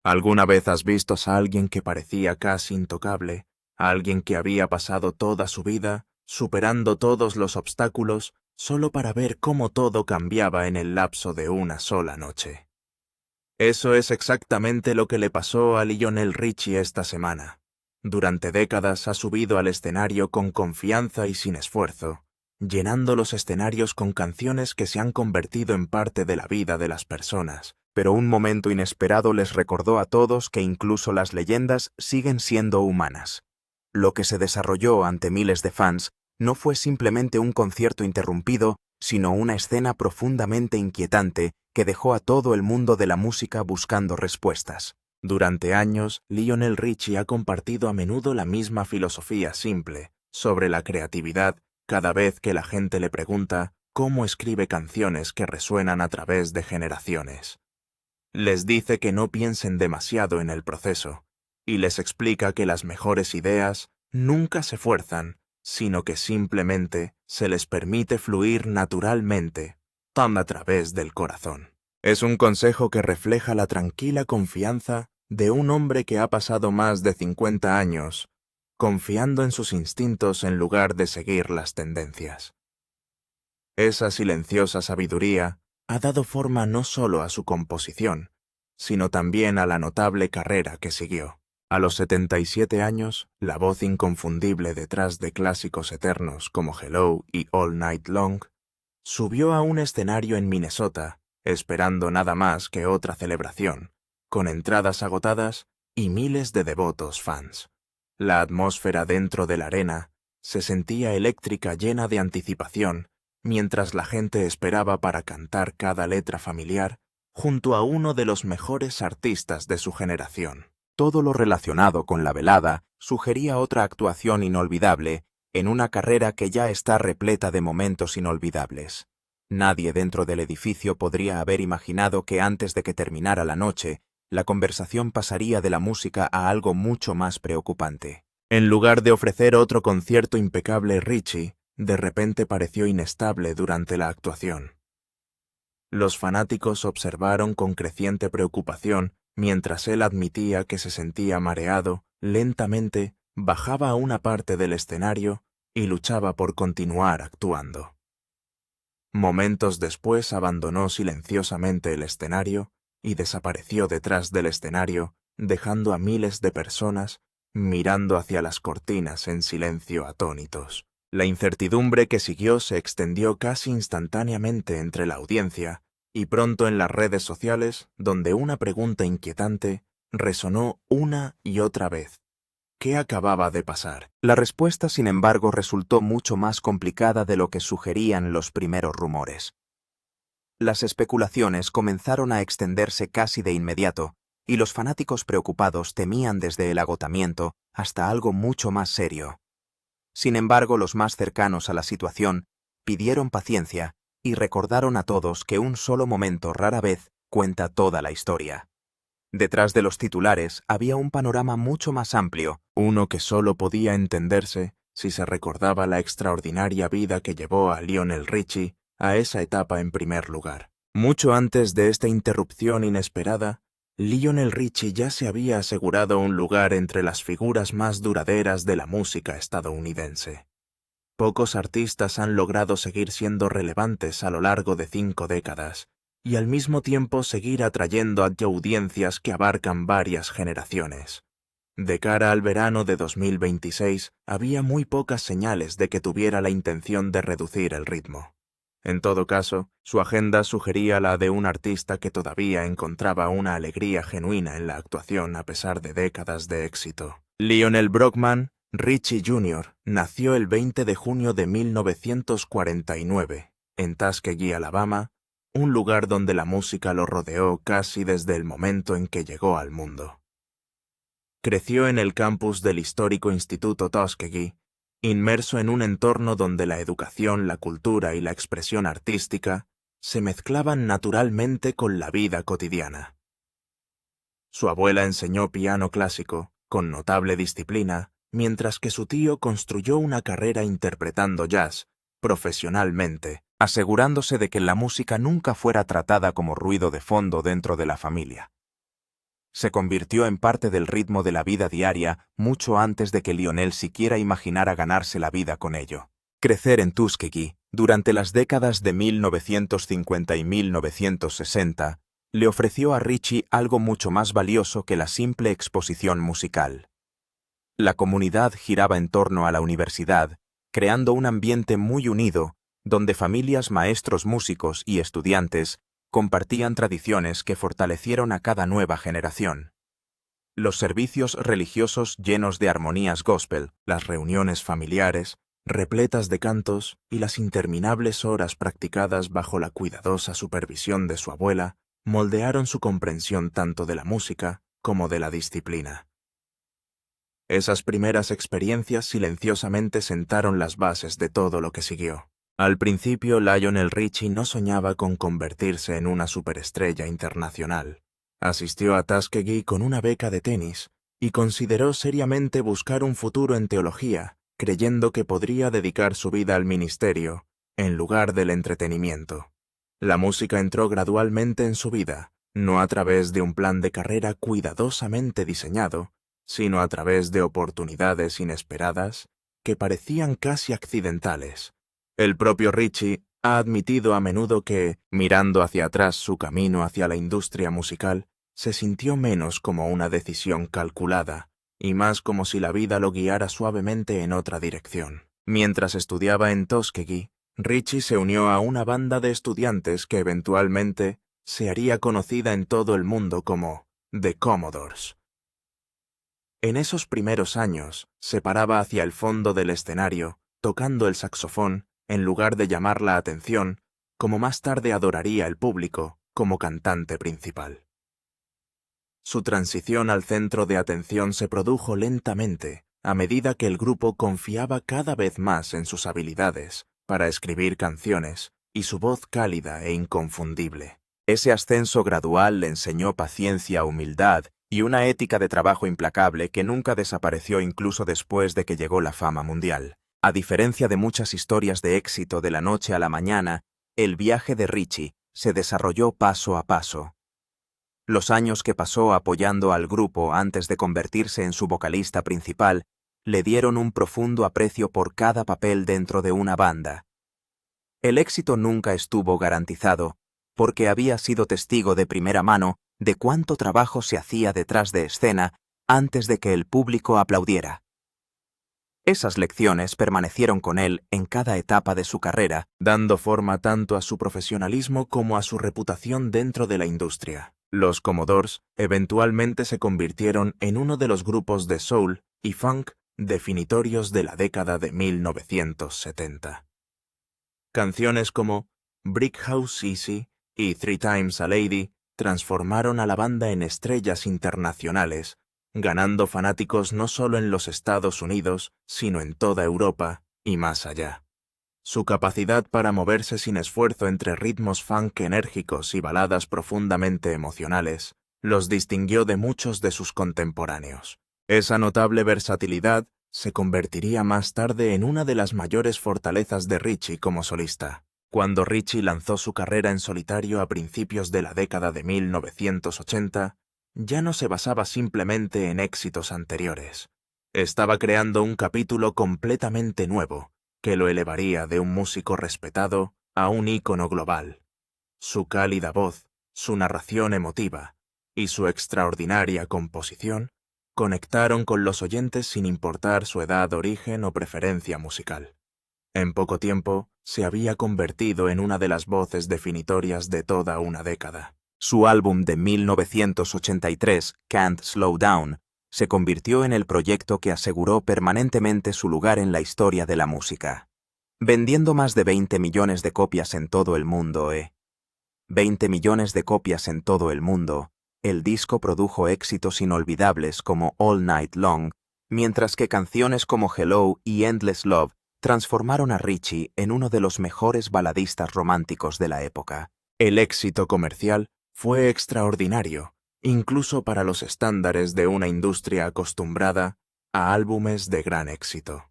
¿Alguna vez has visto a alguien que parecía casi intocable, a alguien que había pasado toda su vida, superando todos los obstáculos, solo para ver cómo todo cambiaba en el lapso de una sola noche? Eso es exactamente lo que le pasó a Lionel Richie esta semana. Durante décadas ha subido al escenario con confianza y sin esfuerzo, llenando los escenarios con canciones que se han convertido en parte de la vida de las personas. Pero un momento inesperado les recordó a todos que incluso las leyendas siguen siendo humanas. Lo que se desarrolló ante miles de fans no fue simplemente un concierto interrumpido, sino una escena profundamente inquietante que dejó a todo el mundo de la música buscando respuestas. Durante años, Lionel Richie ha compartido a menudo la misma filosofía simple sobre la creatividad cada vez que la gente le pregunta cómo escribe canciones que resuenan a través de generaciones. Les dice que no piensen demasiado en el proceso, y les explica que las mejores ideas nunca se fuerzan, sino que simplemente se les permite fluir naturalmente, tan a través del corazón. Es un consejo que refleja la tranquila confianza de un hombre que ha pasado más de 50 años confiando en sus instintos en lugar de seguir las tendencias. Esa silenciosa sabiduría ha dado forma no solo a su composición, sino también a la notable carrera que siguió. A los 77 años, la voz inconfundible detrás de clásicos eternos como Hello y All Night Long, subió a un escenario en Minnesota, esperando nada más que otra celebración, con entradas agotadas y miles de devotos fans. La atmósfera dentro de la arena se sentía eléctrica, llena de anticipación, mientras la gente esperaba para cantar cada letra familiar junto a uno de los mejores artistas de su generación. Todo lo relacionado con la velada sugería otra actuación inolvidable en una carrera que ya está repleta de momentos inolvidables. Nadie dentro del edificio podría haber imaginado que antes de que terminara la noche, la conversación pasaría de la música a algo mucho más preocupante. En lugar de ofrecer otro concierto impecable, Richie de repente pareció inestable durante la actuación. Los fanáticos observaron con creciente preocupación mientras él admitía que se sentía mareado, lentamente bajaba a una parte del escenario y luchaba por continuar actuando. Momentos después abandonó silenciosamente el escenario y desapareció detrás del escenario, dejando a miles de personas mirando hacia las cortinas en silencio atónitos. La incertidumbre que siguió se extendió casi instantáneamente entre la audiencia y pronto en las redes sociales, donde una pregunta inquietante resonó una y otra vez. ¿Qué acababa de pasar? La respuesta, sin embargo, resultó mucho más complicada de lo que sugerían los primeros rumores. Las especulaciones comenzaron a extenderse casi de inmediato, y los fanáticos preocupados temían desde el agotamiento hasta algo mucho más serio. Sin embargo, los más cercanos a la situación pidieron paciencia y recordaron a todos que un solo momento rara vez cuenta toda la historia. Detrás de los titulares había un panorama mucho más amplio, uno que solo podía entenderse si se recordaba la extraordinaria vida que llevó a Lionel Richie a esa etapa en primer lugar. Mucho antes de esta interrupción inesperada, Lionel Richie ya se había asegurado un lugar entre las figuras más duraderas de la música estadounidense. Pocos artistas han logrado seguir siendo relevantes a lo largo de 5 décadas, y al mismo tiempo seguir atrayendo a audiencias que abarcan varias generaciones. De cara al verano de 2026, había muy pocas señales de que tuviera la intención de reducir el ritmo. En todo caso, su agenda sugería la de un artista que todavía encontraba una alegría genuina en la actuación a pesar de décadas de éxito. Lionel Brockman Richie Jr. nació el 20 de junio de 1949, en Tuskegee, Alabama, un lugar donde la música lo rodeó casi desde el momento en que llegó al mundo. Creció en el campus del histórico Instituto Tuskegee, inmerso en un entorno donde la educación, la cultura y la expresión artística se mezclaban naturalmente con la vida cotidiana. Su abuela enseñó piano clásico, con notable disciplina, mientras que su tío construyó una carrera interpretando jazz, profesionalmente, asegurándose de que la música nunca fuera tratada como ruido de fondo dentro de la familia. Se convirtió en parte del ritmo de la vida diaria mucho antes de que Lionel siquiera imaginara ganarse la vida con ello. Crecer en Tuskegee, durante las décadas de 1950 y 1960, le ofreció a Richie algo mucho más valioso que la simple exposición musical. La comunidad giraba en torno a la universidad, creando un ambiente muy unido, donde familias, maestros, músicos y estudiantes compartían tradiciones que fortalecieron a cada nueva generación. Los servicios religiosos llenos de armonías gospel, las reuniones familiares, repletas de cantos y las interminables horas practicadas bajo la cuidadosa supervisión de su abuela, moldearon su comprensión tanto de la música como de la disciplina. Esas primeras experiencias silenciosamente sentaron las bases de todo lo que siguió. Al principio, Lionel Richie no soñaba con convertirse en una superestrella internacional. Asistió a Tuskegee con una beca de tenis y consideró seriamente buscar un futuro en teología, creyendo que podría dedicar su vida al ministerio, en lugar del entretenimiento. La música entró gradualmente en su vida, no a través de un plan de carrera cuidadosamente diseñado, sino a través de oportunidades inesperadas que parecían casi accidentales. El propio Richie ha admitido a menudo que, mirando hacia atrás su camino hacia la industria musical, se sintió menos como una decisión calculada y más como si la vida lo guiara suavemente en otra dirección. Mientras estudiaba en Tuskegee, Richie se unió a una banda de estudiantes que eventualmente se haría conocida en todo el mundo como The Commodores. En esos primeros años, se paraba hacia el fondo del escenario, tocando el saxofón, en lugar de llamar la atención, como más tarde adoraría el público, como cantante principal. Su transición al centro de atención se produjo lentamente, a medida que el grupo confiaba cada vez más en sus habilidades para escribir canciones y su voz cálida e inconfundible. Ese ascenso gradual le enseñó paciencia, humildad y una ética de trabajo implacable que nunca desapareció incluso después de que llegó la fama mundial. A diferencia de muchas historias de éxito de la noche a la mañana, el viaje de Richie se desarrolló paso a paso. Los años que pasó apoyando al grupo antes de convertirse en su vocalista principal le dieron un profundo aprecio por cada papel dentro de una banda. El éxito nunca estuvo garantizado, porque había sido testigo de primera mano de cuánto trabajo se hacía detrás de escena antes de que el público aplaudiera. Esas lecciones permanecieron con él en cada etapa de su carrera, dando forma tanto a su profesionalismo como a su reputación dentro de la industria. Los Commodores eventualmente se convirtieron en uno de los grupos de soul y funk definitorios de la década de 1970. Canciones como Brick House Easy y Three Times a Lady transformaron a la banda en estrellas internacionales, ganando fanáticos no solo en los Estados Unidos, sino en toda Europa y más allá. Su capacidad para moverse sin esfuerzo entre ritmos funk enérgicos y baladas profundamente emocionales los distinguió de muchos de sus contemporáneos. Esa notable versatilidad se convertiría más tarde en una de las mayores fortalezas de Richie como solista. Cuando Richie lanzó su carrera en solitario a principios de la década de 1980, ya no se basaba simplemente en éxitos anteriores. Estaba creando un capítulo completamente nuevo, que lo elevaría de un músico respetado a un ícono global. Su cálida voz, su narración emotiva y su extraordinaria composición conectaron con los oyentes sin importar su edad, origen o preferencia musical. En poco tiempo, se había convertido en una de las voces definitorias de toda una década. Su álbum de 1983, Can't Slow Down, se convirtió en el proyecto que aseguró permanentemente su lugar en la historia de la música. Vendiendo más de 20 millones de copias en todo el mundo, 20 millones de copias en todo el mundo, el disco produjo éxitos inolvidables como All Night Long, mientras que canciones como Hello y Endless Love transformaron a Richie en uno de los mejores baladistas románticos de la época. El éxito comercial fue extraordinario, incluso para los estándares de una industria acostumbrada a álbumes de gran éxito.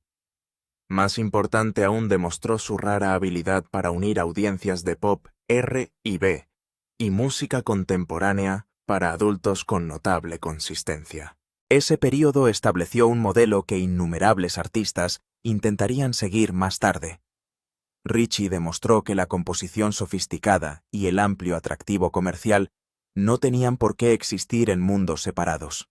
Más importante aún, demostró su rara habilidad para unir audiencias de pop R y B y música contemporánea para adultos con notable consistencia. Ese período estableció un modelo que innumerables artistas intentarían seguir más tarde. Ritchie demostró que la composición sofisticada y el amplio atractivo comercial no tenían por qué existir en mundos separados.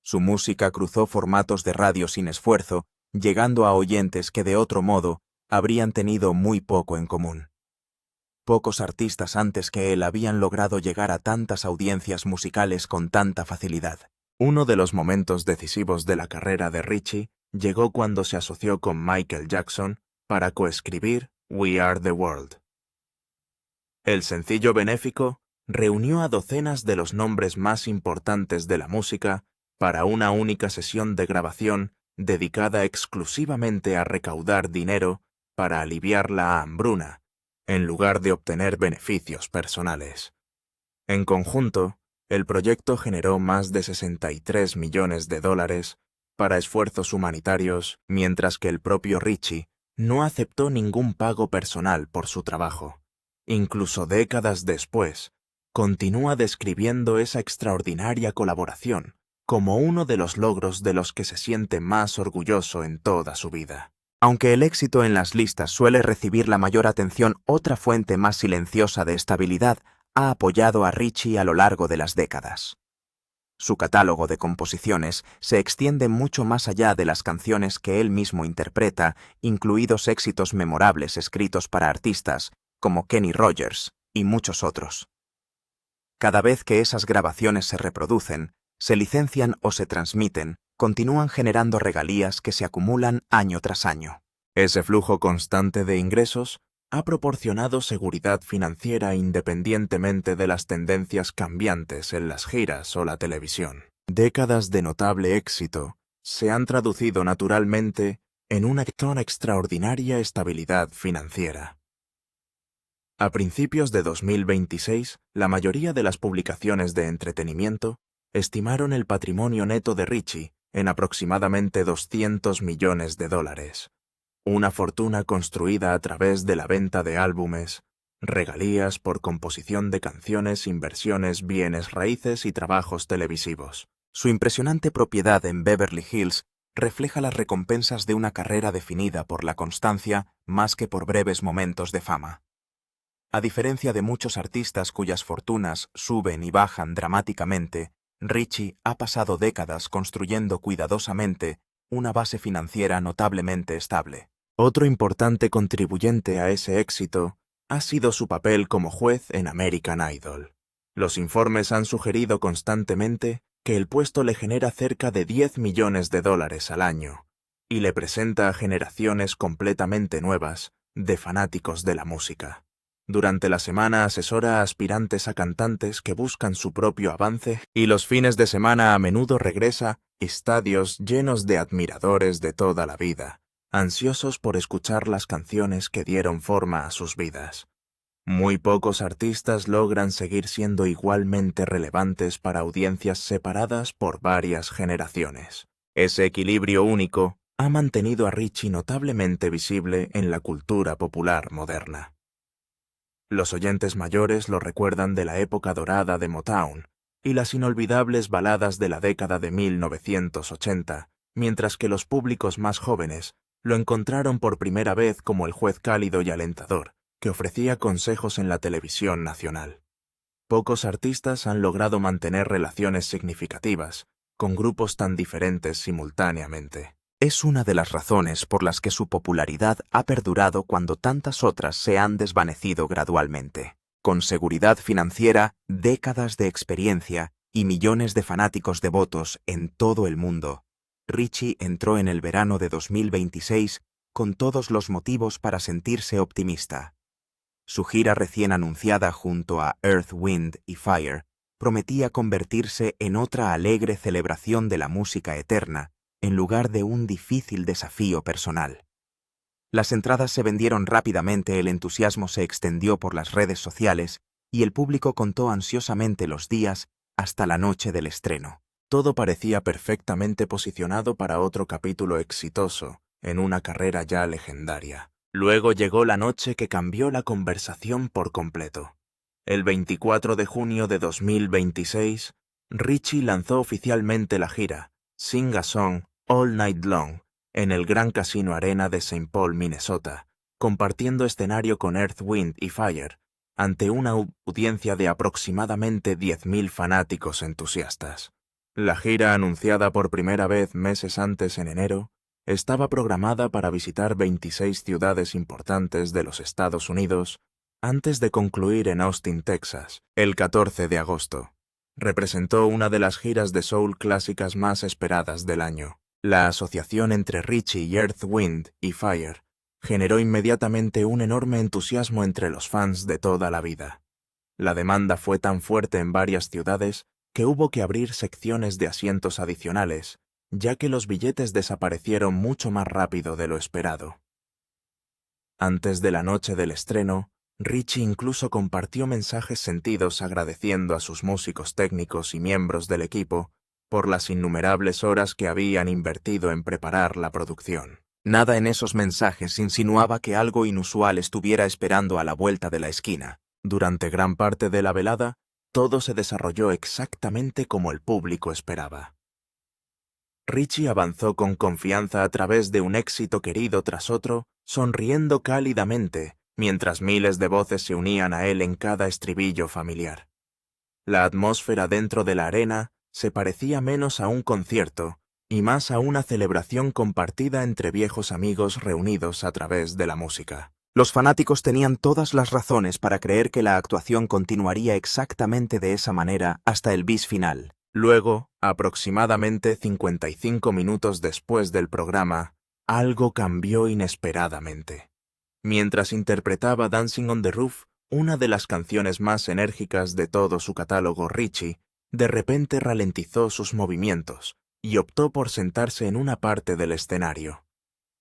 Su música cruzó formatos de radio sin esfuerzo, llegando a oyentes que de otro modo habrían tenido muy poco en común. Pocos artistas antes que él habían logrado llegar a tantas audiencias musicales con tanta facilidad. Uno de los momentos decisivos de la carrera de Ritchie llegó cuando se asoció con Michael Jackson para coescribir We Are the World. El sencillo benéfico reunió a docenas de los nombres más importantes de la música para una única sesión de grabación dedicada exclusivamente a recaudar dinero para aliviar la hambruna, en lugar de obtener beneficios personales. En conjunto, el proyecto generó más de $63 millones para esfuerzos humanitarios, mientras que el propio Ritchie no aceptó ningún pago personal por su trabajo. Incluso décadas después, continúa describiendo esa extraordinaria colaboración como uno de los logros de los que se siente más orgulloso en toda su vida. Aunque el éxito en las listas suele recibir la mayor atención, otra fuente más silenciosa de estabilidad ha apoyado a Ritchie a lo largo de las décadas. Su catálogo de composiciones se extiende mucho más allá de las canciones que él mismo interpreta, incluidos éxitos memorables escritos para artistas como Kenny Rogers y muchos otros. Cada vez que esas grabaciones se reproducen, se licencian o se transmiten, continúan generando regalías que se acumulan año tras año. Ese flujo constante de ingresos ha proporcionado seguridad financiera independientemente de las tendencias cambiantes en las giras o la televisión. Décadas de notable éxito se han traducido naturalmente en una extraordinaria estabilidad financiera. A principios de 2026, la mayoría de las publicaciones de entretenimiento estimaron el patrimonio neto de Ritchie en aproximadamente $200 millones, una fortuna construida a través de la venta de álbumes, regalías por composición de canciones, inversiones, bienes raíces y trabajos televisivos. Su impresionante propiedad en Beverly Hills refleja las recompensas de una carrera definida por la constancia más que por breves momentos de fama. A diferencia de muchos artistas cuyas fortunas suben y bajan dramáticamente, Ritchie ha pasado décadas construyendo cuidadosamente una base financiera notablemente estable. Otro importante contribuyente a ese éxito ha sido su papel como juez en American Idol. Los informes han sugerido constantemente que el puesto le genera cerca de $10 millones al año y le presenta a generaciones completamente nuevas de fanáticos de la música. Durante la semana asesora a aspirantes a cantantes que buscan su propio avance y los fines de semana a menudo regresa a estadios llenos de admiradores de toda la vida, ansiosos por escuchar las canciones que dieron forma a sus vidas. Muy pocos artistas logran seguir siendo igualmente relevantes para audiencias separadas por varias generaciones. Ese equilibrio único ha mantenido a Ritchie notablemente visible en la cultura popular moderna. Los oyentes mayores lo recuerdan de la época dorada de Motown y las inolvidables baladas de la década de 1980, mientras que los públicos más jóvenes lo encontraron por primera vez como el juez cálido y alentador que ofrecía consejos en la televisión nacional. Pocos artistas han logrado mantener relaciones significativas con grupos tan diferentes simultáneamente. Es una de las razones por las que su popularidad ha perdurado cuando tantas otras se han desvanecido gradualmente. Con seguridad financiera, décadas de experiencia y millones de fanáticos devotos en todo el mundo, Ritchie entró en el verano de 2026 con todos los motivos para sentirse optimista. Su gira recién anunciada junto a Earth, Wind y Fire prometía convertirse en otra alegre celebración de la música eterna, en lugar de un difícil desafío personal. Las entradas se vendieron rápidamente, el entusiasmo se extendió por las redes sociales y el público contó ansiosamente los días hasta la noche del estreno. Todo parecía perfectamente posicionado para otro capítulo exitoso en una carrera ya legendaria. Luego llegó la noche que cambió la conversación por completo. El 24 de junio de 2026, Richie lanzó oficialmente la gira Sing a Song All Night Long en el Gran Casino Arena de St. Paul, Minnesota, compartiendo escenario con Earth, Wind y Fire, ante una audiencia de aproximadamente 10.000 fanáticos entusiastas. La gira, anunciada por primera vez meses antes en enero, estaba programada para visitar 26 ciudades importantes de los Estados Unidos antes de concluir en Austin, Texas, el 14 de agosto. Representó una de las giras de soul clásicas más esperadas del año. La asociación entre Richie y Earth, Wind y Fire generó inmediatamente un enorme entusiasmo entre los fans de toda la vida. La demanda fue tan fuerte en varias ciudades que hubo que abrir secciones de asientos adicionales, ya que los billetes desaparecieron mucho más rápido de lo esperado. Antes de la noche del estreno, Richie incluso compartió mensajes sentidos agradeciendo a sus músicos técnicos y miembros del equipo por las innumerables horas que habían invertido en preparar la producción. Nada en esos mensajes insinuaba que algo inusual estuviera esperando a la vuelta de la esquina. Durante gran parte de la velada, todo se desarrolló exactamente como el público esperaba. Richie avanzó con confianza a través de un éxito querido tras otro, sonriendo cálidamente, mientras miles de voces se unían a él en cada estribillo familiar. La atmósfera dentro de la arena se parecía menos a un concierto y más a una celebración compartida entre viejos amigos reunidos a través de la música. Los fanáticos tenían todas las razones para creer que la actuación continuaría exactamente de esa manera hasta el bis final. Luego, aproximadamente 55 minutos después del programa, algo cambió inesperadamente. Mientras interpretaba Dancing on the Roof, una de las canciones más enérgicas de todo su catálogo, Richie, de repente ralentizó sus movimientos y optó por sentarse en una parte del escenario.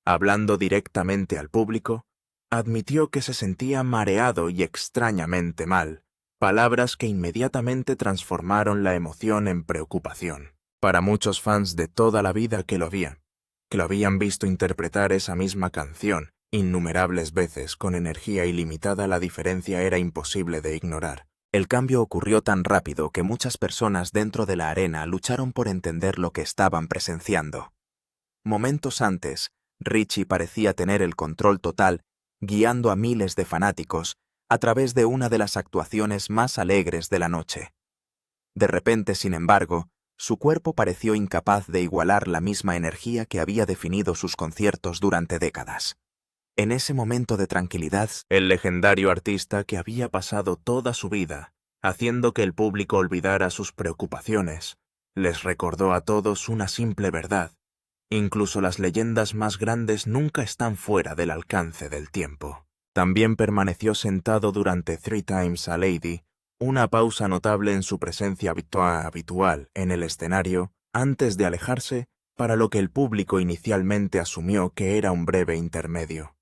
Hablando directamente al público, admitió que se sentía mareado y extrañamente mal, palabras que inmediatamente transformaron la emoción en preocupación. Para muchos fans de toda la vida que lo habían visto interpretar esa misma canción innumerables veces con energía ilimitada, la diferencia era imposible de ignorar. El cambio ocurrió tan rápido que muchas personas dentro de la arena lucharon por entender lo que estaban presenciando. Momentos antes, Richie parecía tener el control total, guiando a miles de fanáticos a través de una de las actuaciones más alegres de la noche. De repente, sin embargo, su cuerpo pareció incapaz de igualar la misma energía que había definido sus conciertos durante décadas. En ese momento de tranquilidad, el legendario artista que había pasado toda su vida haciendo que el público olvidara sus preocupaciones, les recordó a todos una simple verdad: incluso las leyendas más grandes nunca están fuera del alcance del tiempo. También permaneció sentado durante Three Times a Lady, una pausa notable en su presencia habitual en el escenario, antes de alejarse para lo que el público inicialmente asumió que era un breve intermedio.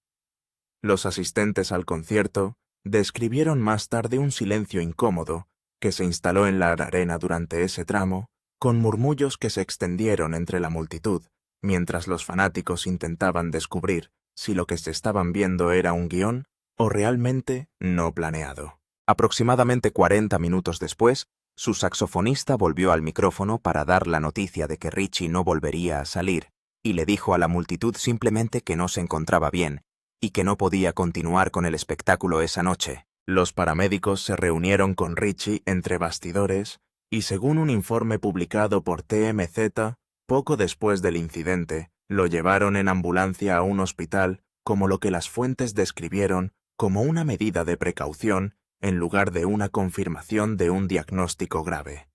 Los asistentes al concierto describieron más tarde un silencio incómodo que se instaló en la arena durante ese tramo, con murmullos que se extendieron entre la multitud, mientras los fanáticos intentaban descubrir si lo que se estaban viendo era un guión o realmente no planeado. Aproximadamente 40 minutos después, su saxofonista volvió al micrófono para dar la noticia de que Richie no volvería a salir, y le dijo a la multitud simplemente que no se encontraba bien y que no podía continuar con el espectáculo esa noche. Los paramédicos se reunieron con Richie entre bastidores y, según un informe publicado por TMZ, poco después del incidente, lo llevaron en ambulancia a un hospital, como lo que las fuentes describieron como una medida de precaución en lugar de una confirmación de un diagnóstico grave.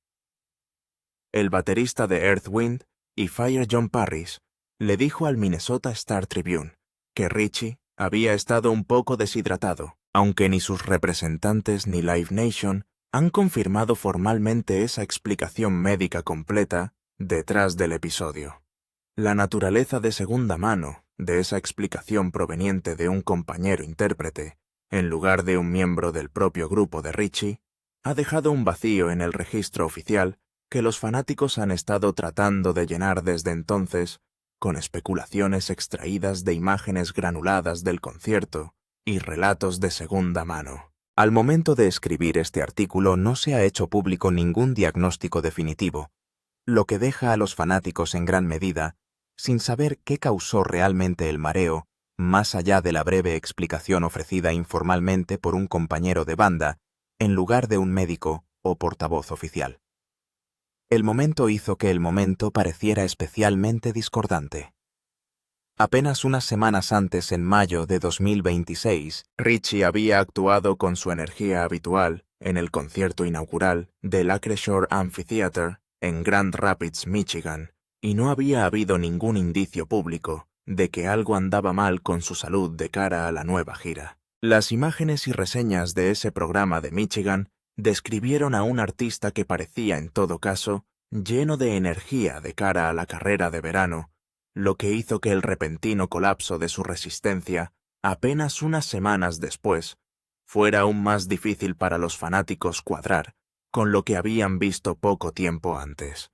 El baterista de Earth, Wind y Fire, John Parrish, le dijo al Minnesota Star Tribune que Richie había estado un poco deshidratado, aunque ni sus representantes ni Live Nation han confirmado formalmente esa explicación médica completa detrás del episodio. La naturaleza de segunda mano de esa explicación proveniente de un compañero intérprete, en lugar de un miembro del propio grupo de Richie, ha dejado un vacío en el registro oficial que los fanáticos han estado tratando de llenar desde entonces con especulaciones extraídas de imágenes granuladas del concierto y relatos de segunda mano. Al momento de escribir este artículo no se ha hecho público ningún diagnóstico definitivo, lo que deja a los fanáticos en gran medida sin saber qué causó realmente el mareo, más allá de la breve explicación ofrecida informalmente por un compañero de banda, en lugar de un médico o portavoz oficial. El momento hizo que el momento pareciera especialmente discordante. Apenas unas semanas antes, en mayo de 2026, Richie había actuado con su energía habitual en el concierto inaugural del Acrisure Amphitheater en Grand Rapids, Michigan, y no había habido ningún indicio público de que algo andaba mal con su salud de cara a la nueva gira. Las imágenes y reseñas de ese programa de Michigan describieron a un artista que parecía, en todo caso, lleno de energía de cara a la carrera de verano, lo que hizo que el repentino colapso de su resistencia, apenas unas semanas después, fuera aún más difícil para los fanáticos cuadrar con lo que habían visto poco tiempo antes.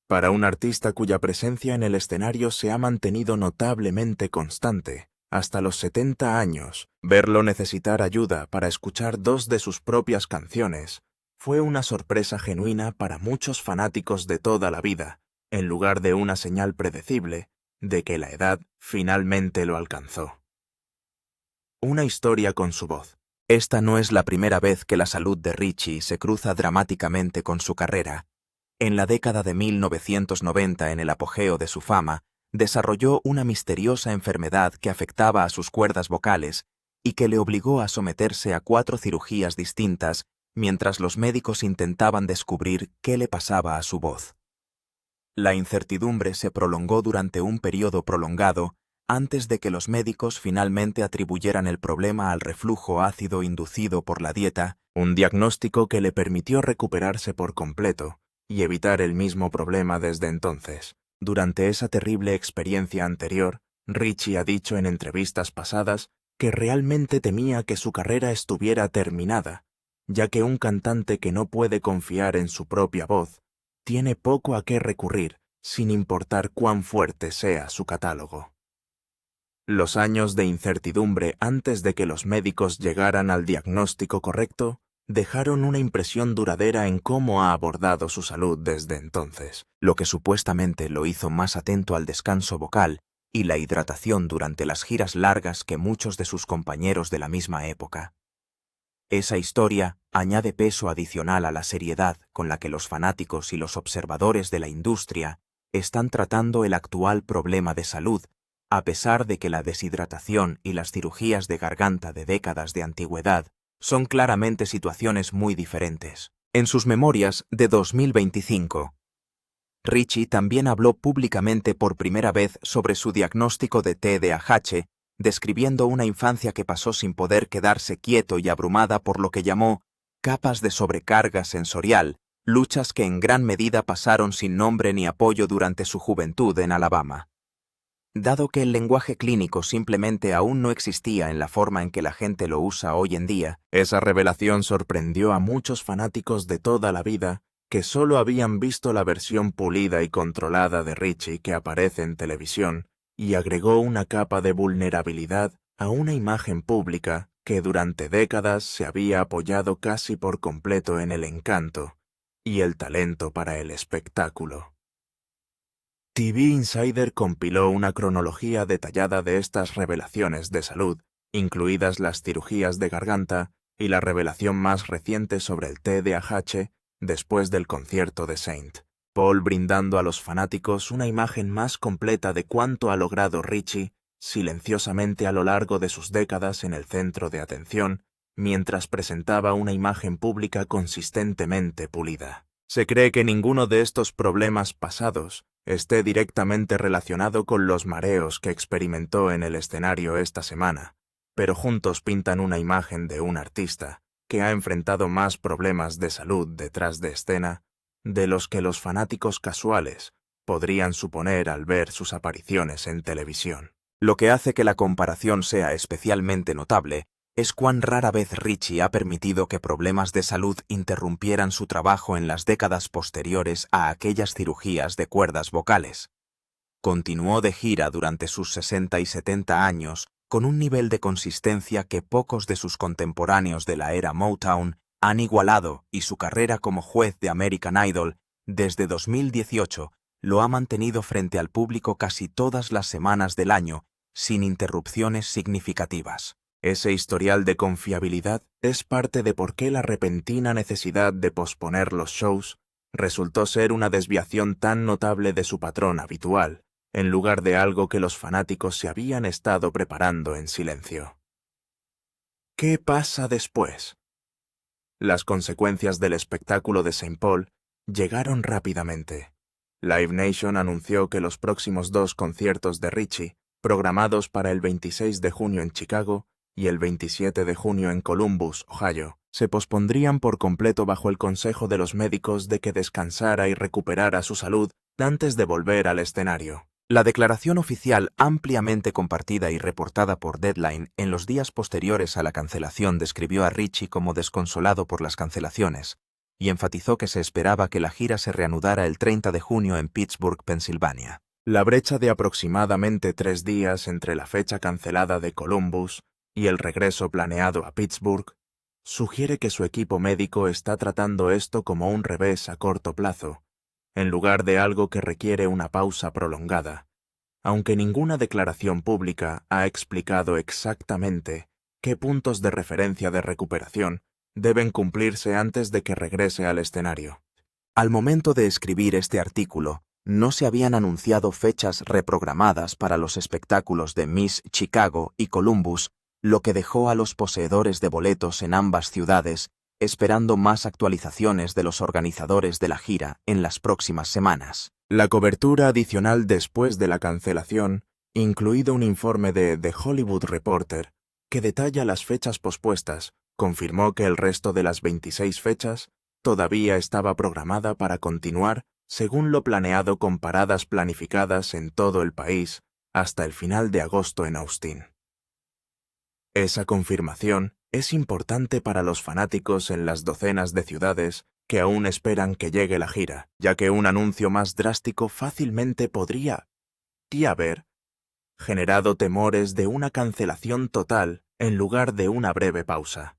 Para un artista cuya presencia en el escenario se ha mantenido notablemente constante hasta los 70 años, verlo necesitar ayuda para escuchar dos de sus propias canciones fue una sorpresa genuina para muchos fanáticos de toda la vida, en lugar de una señal predecible de que la edad finalmente lo alcanzó. Una historia con su voz. Esta no es la primera vez que la salud de Richie se cruza dramáticamente con su carrera. En la década de 1990, en el apogeo de su fama, desarrolló una misteriosa enfermedad que afectaba a sus cuerdas vocales y que le obligó a someterse a 4 cirugías distintas mientras los médicos intentaban descubrir qué le pasaba a su voz. La incertidumbre se prolongó durante un periodo prolongado antes de que los médicos finalmente atribuyeran el problema al reflujo ácido inducido por la dieta, un diagnóstico que le permitió recuperarse por completo y evitar el mismo problema desde entonces. Durante esa terrible experiencia anterior, Richie ha dicho en entrevistas pasadas que realmente temía que su carrera estuviera terminada, ya que un cantante que no puede confiar en su propia voz tiene poco a qué recurrir, sin importar cuán fuerte sea su catálogo. Los años de incertidumbre antes de que los médicos llegaran al diagnóstico correcto dejaron una impresión duradera en cómo ha abordado su salud desde entonces, lo que supuestamente lo hizo más atento al descanso vocal y la hidratación durante las giras largas que muchos de sus compañeros de la misma época. Esa historia añade peso adicional a la seriedad con la que los fanáticos y los observadores de la industria están tratando el actual problema de salud, a pesar de que la deshidratación y las cirugías de garganta de décadas de antigüedad son claramente situaciones muy diferentes. En sus memorias de 2025, Richie también habló públicamente por primera vez sobre su diagnóstico de TDAH, describiendo una infancia que pasó sin poder quedarse quieto y abrumada por lo que llamó capas de sobrecarga sensorial, luchas que en gran medida pasaron sin nombre ni apoyo durante su juventud en Alabama. Dado que el lenguaje clínico simplemente aún no existía en la forma en que la gente lo usa hoy en día, esa revelación sorprendió a muchos fanáticos de toda la vida que solo habían visto la versión pulida y controlada de Richie que aparece en televisión, y agregó una capa de vulnerabilidad a una imagen pública que durante décadas se había apoyado casi por completo en el encanto y el talento para el espectáculo. TV Insider compiló una cronología detallada de estas revelaciones de salud, incluidas las cirugías de garganta y la revelación más reciente sobre el TDAH después del concierto de Saint Paul, brindando a los fanáticos una imagen más completa de cuánto ha logrado Richie silenciosamente a lo largo de sus décadas en el centro de atención, mientras presentaba una imagen pública consistentemente pulida. Se cree que ninguno de estos problemas pasados esté directamente relacionado con los mareos que experimentó en el escenario esta semana, pero juntos pintan una imagen de un artista que ha enfrentado más problemas de salud detrás de escena de los que los fanáticos casuales podrían suponer al ver sus apariciones en televisión. Lo que hace que la comparación sea especialmente notable es cuán rara vez Richie ha permitido que problemas de salud interrumpieran su trabajo en las décadas posteriores a aquellas cirugías de cuerdas vocales. Continuó de gira durante sus 60 y 70 años con un nivel de consistencia que pocos de sus contemporáneos de la era Motown han igualado, y su carrera como juez de American Idol desde 2018 lo ha mantenido frente al público casi todas las semanas del año, sin interrupciones significativas. Ese historial de confiabilidad es parte de por qué la repentina necesidad de posponer los shows resultó ser una desviación tan notable de su patrón habitual, en lugar de algo que los fanáticos se habían estado preparando en silencio. ¿Qué pasa después? Las consecuencias del espectáculo de Saint Paul llegaron rápidamente. Live Nation anunció que los próximos 2 conciertos de Richie, programados para el 26 de junio en Chicago y el 27 de junio en Columbus, Ohio, se pospondrían por completo bajo el consejo de los médicos de que descansara y recuperara su salud antes de volver al escenario. La declaración oficial, ampliamente compartida y reportada por Deadline en los días posteriores a la cancelación, describió a Richie como desconsolado por las cancelaciones y enfatizó que se esperaba que la gira se reanudara el 30 de junio en Pittsburgh, Pensilvania. La brecha de aproximadamente 3 días entre la fecha cancelada de Columbus y el regreso planeado a Pittsburgh sugiere que su equipo médico está tratando esto como un revés a corto plazo, en lugar de algo que requiere una pausa prolongada, aunque ninguna declaración pública ha explicado exactamente qué puntos de referencia de recuperación deben cumplirse antes de que regrese al escenario. Al momento de escribir este artículo, no se habían anunciado fechas reprogramadas para los espectáculos de Miss Chicago y Columbus, lo que dejó a los poseedores de boletos en ambas ciudades esperando más actualizaciones de los organizadores de la gira en las próximas semanas. La cobertura adicional después de la cancelación, incluido un informe de The Hollywood Reporter, que detalla las fechas pospuestas, confirmó que el resto de las 26 fechas todavía estaba programada para continuar según lo planeado con paradas planificadas en todo el país hasta el final de agosto en Austin. Esa confirmación es importante para los fanáticos en las docenas de ciudades que aún esperan que llegue la gira, ya que un anuncio más drástico fácilmente podría haber generado temores de una cancelación total en lugar de una breve pausa.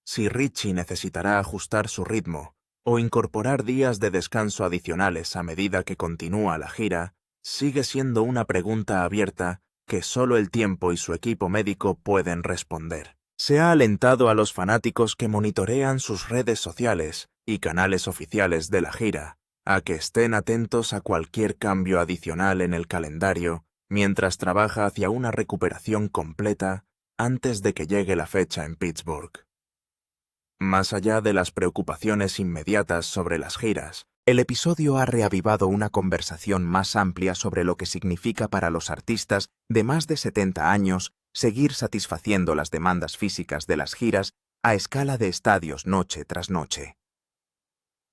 Si Richie necesitará ajustar su ritmo o incorporar días de descanso adicionales a medida que continúa la gira, sigue siendo una pregunta abierta que solo el tiempo y su equipo médico pueden responder. Se ha alentado a los fanáticos que monitorean sus redes sociales y canales oficiales de la gira a que estén atentos a cualquier cambio adicional en el calendario mientras trabaja hacia una recuperación completa antes de que llegue la fecha en Pittsburgh. Más allá de las preocupaciones inmediatas sobre las giras, el episodio ha reavivado una conversación más amplia sobre lo que significa para los artistas de más de 70 años seguir satisfaciendo las demandas físicas de las giras a escala de estadios noche tras noche.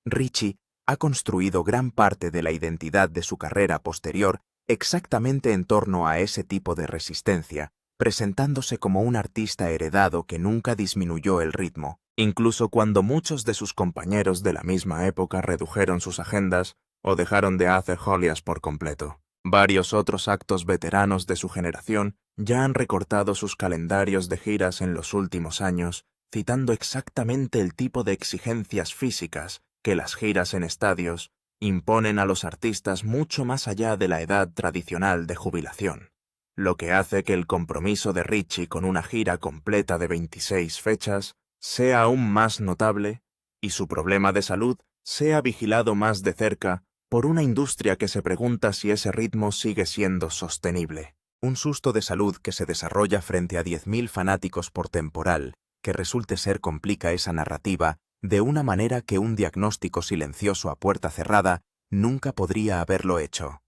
Richie ha construido gran parte de la identidad de su carrera posterior exactamente en torno a ese tipo de resistencia, presentándose como un artista heredado que nunca disminuyó el ritmo, incluso cuando muchos de sus compañeros de la misma época redujeron sus agendas o dejaron de hacer Hollies por completo. Varios otros actos veteranos de su generación ya han recortado sus calendarios de giras en los últimos años, citando exactamente el tipo de exigencias físicas que las giras en estadios imponen a los artistas mucho más allá de la edad tradicional de jubilación, lo que hace que el compromiso de Richie con una gira completa de 26 fechas sea aún más notable y su problema de salud sea vigilado más de cerca por una industria que se pregunta si ese ritmo sigue siendo sostenible. Un susto de salud que se desarrolla frente a 10.000 fanáticos por temporal, que resulte ser complica esa narrativa de una manera que un diagnóstico silencioso a puerta cerrada nunca podría haberlo hecho.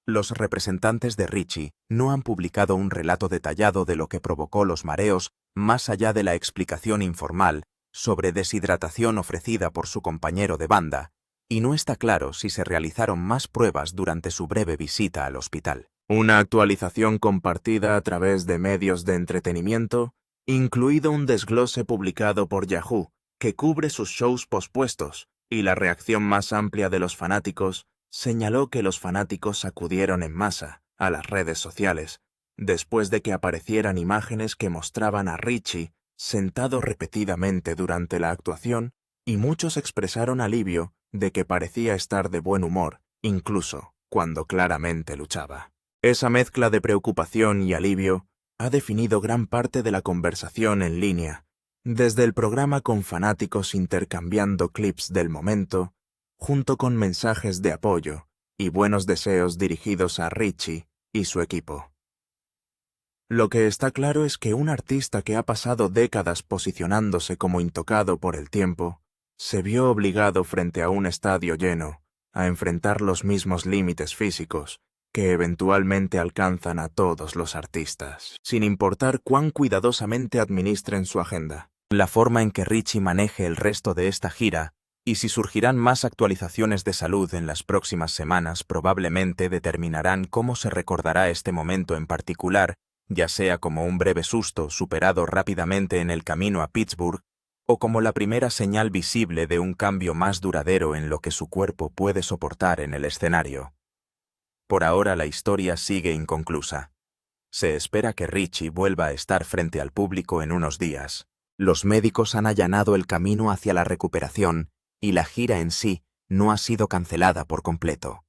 Los representantes de Richie no han publicado un relato detallado de lo que provocó los mareos más allá de la explicación informal sobre deshidratación ofrecida por su compañero de banda, y no está claro si se realizaron más pruebas durante su breve visita al hospital. Una actualización compartida a través de medios de entretenimiento, incluido un desglose publicado por Yahoo, que cubre sus shows pospuestos, y la reacción más amplia de los fanáticos, señaló que los fanáticos acudieron en masa a las redes sociales, después de que aparecieran imágenes que mostraban a Richie sentado repetidamente durante la actuación, y muchos expresaron alivio de que parecía estar de buen humor, incluso cuando claramente luchaba. Esa mezcla de preocupación y alivio ha definido gran parte de la conversación en línea, desde el programa con fanáticos intercambiando clips del momento, junto con mensajes de apoyo y buenos deseos dirigidos a Richie y su equipo. Lo que está claro es que un artista que ha pasado décadas posicionándose como intocado por el tiempo, se vio obligado frente a un estadio lleno a enfrentar los mismos límites físicos que eventualmente alcanzan a todos los artistas, sin importar cuán cuidadosamente administren su agenda. La forma en que Richie maneje el resto de esta gira, y si surgirán más actualizaciones de salud en las próximas semanas, probablemente determinarán cómo se recordará este momento en particular, ya sea como un breve susto superado rápidamente en el camino a Pittsburgh, o como la primera señal visible de un cambio más duradero en lo que su cuerpo puede soportar en el escenario. Por ahora la historia sigue inconclusa. Se espera que Richie vuelva a estar frente al público en unos días. Los médicos han allanado el camino hacia la recuperación y la gira en sí no ha sido cancelada por completo.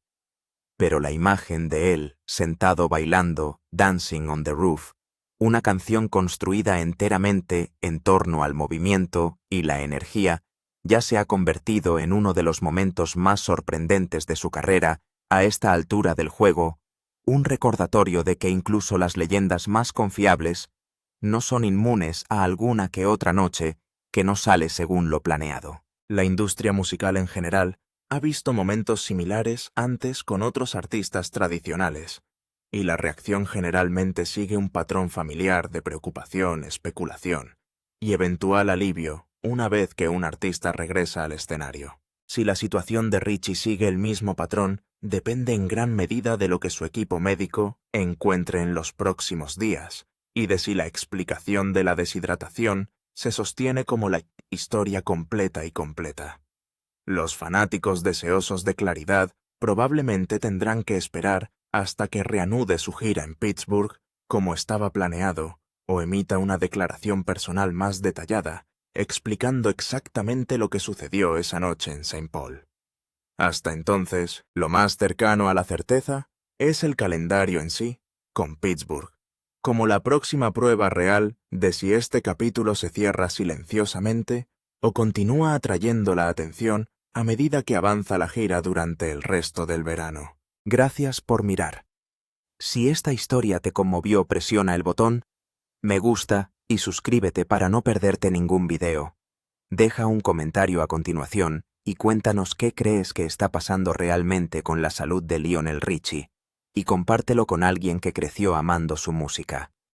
Pero la imagen de él, sentado bailando Dancing on the Roof, una canción construida enteramente en torno al movimiento y la energía, ya se ha convertido en uno de los momentos más sorprendentes de su carrera a esta altura del juego, un recordatorio de que incluso las leyendas más confiables no son inmunes a alguna que otra noche que no sale según lo planeado. La industria musical en general ha visto momentos similares antes con otros artistas tradicionales, y la reacción generalmente sigue un patrón familiar de preocupación, especulación y eventual alivio una vez que un artista regresa al escenario. Si la situación de Richie sigue el mismo patrón, depende en gran medida de lo que su equipo médico encuentre en los próximos días, y de si la explicación de la deshidratación se sostiene como la historia completa y completa. Los fanáticos deseosos de claridad probablemente tendrán que esperar hasta que reanude su gira en Pittsburgh como estaba planeado, o emita una declaración personal más detallada, explicando exactamente lo que sucedió esa noche en St. Paul. Hasta entonces, lo más cercano a la certeza es el calendario en sí, con Pittsburgh, como la próxima prueba real de si este capítulo se cierra silenciosamente o continúa atrayendo la atención a medida que avanza la gira durante el resto del verano. Gracias por mirar. Si esta historia te conmovió, presiona el botón me gusta y suscríbete para no perderte ningún video. Deja un comentario a continuación y cuéntanos qué crees que está pasando realmente con la salud de Lionel Richie, y compártelo con alguien que creció amando su música.